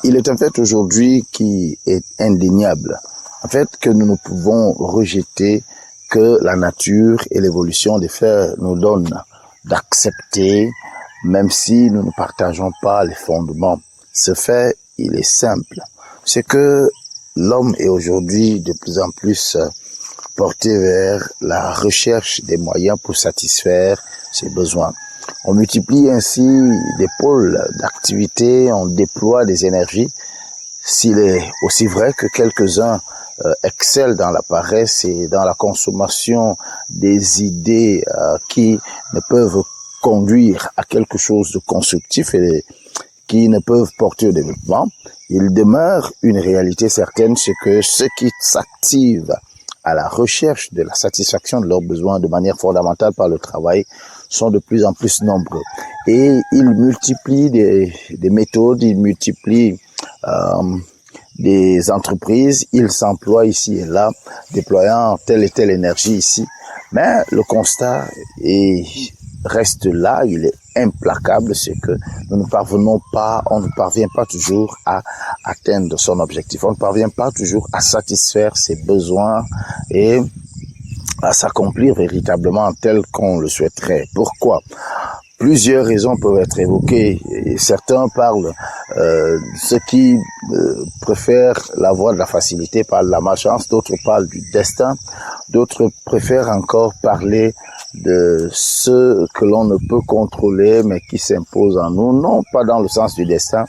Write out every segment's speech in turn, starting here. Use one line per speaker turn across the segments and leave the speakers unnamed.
Il est un fait aujourd'hui qui est indéniable. En fait, que nous ne pouvons rejeter que la nature et l'évolution des faits nous donnent d'accepter, même si nous ne partageons pas les fondements. Ce fait, il est simple. C'est que l'homme est aujourd'hui de plus en plus porté vers la recherche des moyens pour satisfaire ses besoins. On multiplie ainsi des pôles d'activité, on déploie des énergies. S'il est aussi vrai que quelques-uns excellent dans la paresse et dans la consommation des idées qui ne peuvent conduire à quelque chose de constructif et qui ne peuvent porter au développement, il demeure une réalité certaine, c'est que ceux qui s'activent à la recherche de la satisfaction de leurs besoins de manière fondamentale par le travail sont de plus en plus nombreux. Et ils multiplient des méthodes, ils multiplient des entreprises, ils s'emploient ici et là, déployant telle et telle énergie ici. Mais le constat reste là, il est implacable, c'est que nous ne parvenons pas, on ne parvient pas toujours à atteindre son objectif. On ne parvient pas toujours à satisfaire ses besoins et à s'accomplir véritablement tel qu'on le souhaiterait. Pourquoi? Plusieurs raisons peuvent être évoquées. Et certains parlent, ceux qui préfèrent la voie de la facilité parlent de la malchance, d'autres parlent du destin, d'autres préfèrent encore parler de ce que l'on ne peut contrôler mais qui s'impose en nous, non pas dans le sens du destin,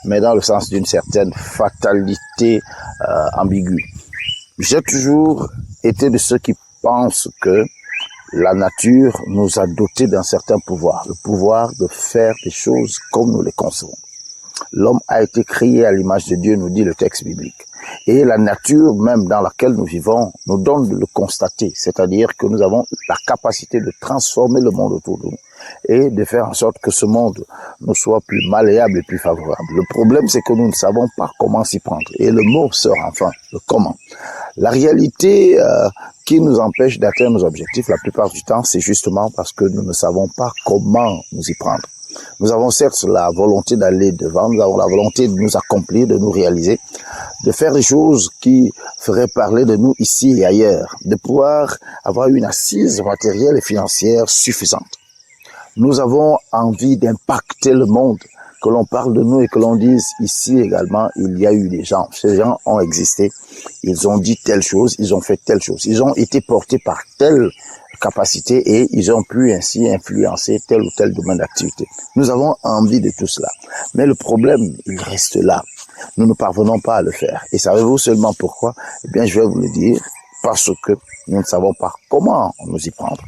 mais dans le sens d'une certaine fatalité ambiguë. J'ai toujours été de ceux qui pensent que la nature nous a dotés d'un certain pouvoir, le pouvoir de faire des choses comme nous les concevons. L'homme a été créé à l'image de Dieu, nous dit le texte biblique. Et la nature même dans laquelle nous vivons nous donne de le constater, c'est-à-dire que nous avons la capacité de transformer le monde autour de nous et de faire en sorte que ce monde nous soit plus malléable et plus favorable. Le problème, c'est que nous ne savons pas comment s'y prendre. Et le mot sort enfin, le comment. La réalité qui nous empêche d'atteindre nos objectifs la plupart du temps, c'est justement parce que nous ne savons pas comment nous y prendre. Nous avons certes la volonté d'aller devant, nous avons la volonté de nous accomplir, de nous réaliser, de faire des choses qui feraient parler de nous ici et ailleurs, de pouvoir avoir une assise matérielle et financière suffisante. Nous avons envie d'impacter le monde, que l'on parle de nous et que l'on dise ici également, il y a eu des gens. Ces gens ont existé, ils ont dit telle chose, ils ont fait telle chose. Ils ont été portés par telle capacité et ils ont pu ainsi influencer tel ou tel domaine d'activité. Nous avons envie de tout cela. Mais le problème, il reste là. Nous ne parvenons pas à le faire. Et savez-vous seulement pourquoi? Eh bien, je vais vous le dire, parce que nous ne savons pas comment nous y prendre.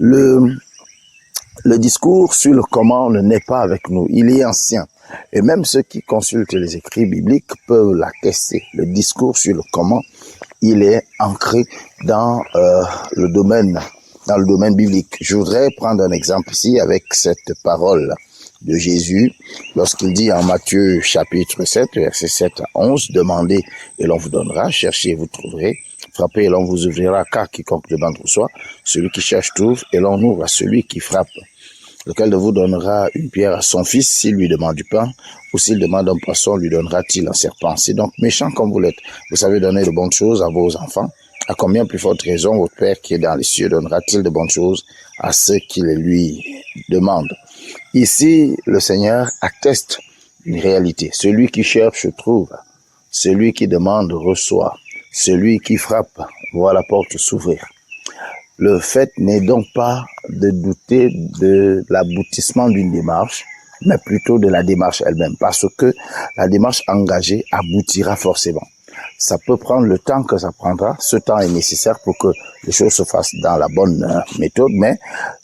Le discours sur le comment ne naît pas avec nous, il est ancien. Et même ceux qui consultent les écrits bibliques peuvent l'attester. Le discours sur le comment, il est ancré dans le domaine biblique. Je voudrais prendre un exemple ici avec cette parole de Jésus lorsqu'il dit en Matthieu chapitre 7, versets 7 à 11, « Demandez et l'on vous donnera, cherchez et vous trouverez, frappez et l'on vous ouvrira, car quiconque demande reçoit, celui qui cherche trouve et l'on ouvre à celui qui frappe. Lequel de vous donnera une pierre à son fils s'il lui demande du pain, ou s'il demande un poisson, lui donnera-t-il un serpent? C'est donc méchant comme vous l'êtes. Vous savez donner de bonnes choses à vos enfants. À combien plus forte raison votre Père qui est dans les cieux donnera-t-il de bonnes choses à ceux qui les lui demandent? » Ici, le Seigneur atteste une réalité. Celui qui cherche trouve. Celui qui demande reçoit. Celui qui frappe voit la porte s'ouvrir. Le fait n'est donc pas de douter de l'aboutissement d'une démarche, mais plutôt de la démarche elle-même, parce que la démarche engagée aboutira forcément. Ça peut prendre le temps que ça prendra, ce temps est nécessaire pour que les choses se fassent dans la bonne méthode, mais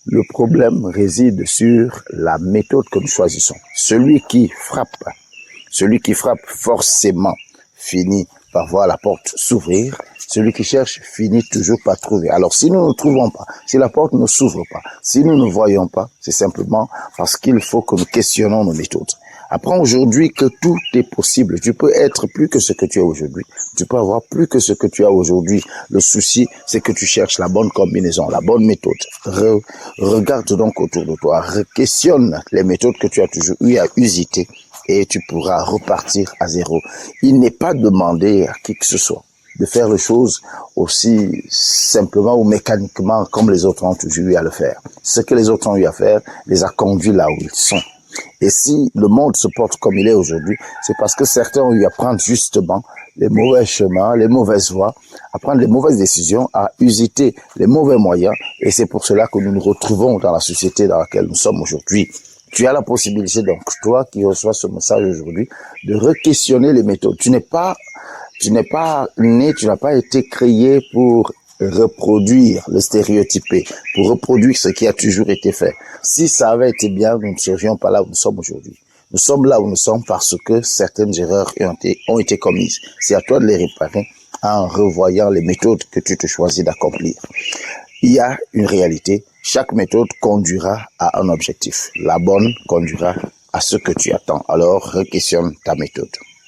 le problème réside sur la méthode que nous choisissons. Celui qui frappe forcément finit par voir la porte s'ouvrir. Celui qui cherche finit toujours par trouver. Alors si nous ne trouvons pas, si la porte ne s'ouvre pas, si nous ne voyons pas, c'est simplement parce qu'il faut que nous questionnons nos méthodes. Apprends aujourd'hui que tout est possible. Tu peux être plus que ce que tu es aujourd'hui. Tu peux avoir plus que ce que tu as aujourd'hui. Le souci, c'est que tu cherches la bonne combinaison, la bonne méthode. Regarde donc autour de toi. Questionne les méthodes que tu as toujours eu à usiter et tu pourras repartir à zéro. Il n'est pas demandé à qui que ce soit de faire les choses aussi simplement ou mécaniquement comme les autres ont toujours eu à le faire. Ce que les autres ont eu à faire les a conduits là où ils sont. Et si le monde se porte comme il est aujourd'hui, c'est parce que certains ont eu à prendre justement les mauvais chemins, les mauvaises voies, à prendre les mauvaises décisions, à usiter les mauvais moyens. Et c'est pour cela que nous nous retrouvons dans la société dans laquelle nous sommes aujourd'hui. Tu as la possibilité, donc, toi qui reçois ce message aujourd'hui, de re-questionner les méthodes. Tu n'es pas né, tu n'as pas été créé pour reproduire le stéréotypé, pour reproduire ce qui a toujours été fait. Si ça avait été bien, nous ne serions pas là où nous sommes aujourd'hui. Nous sommes là où nous sommes parce que certaines erreurs ont été commises. C'est à toi de les réparer en revoyant les méthodes que tu te choisis d'accomplir. Il y a une réalité. Chaque méthode conduira à un objectif. La bonne conduira à ce que tu attends. Alors, re-questionne ta méthode.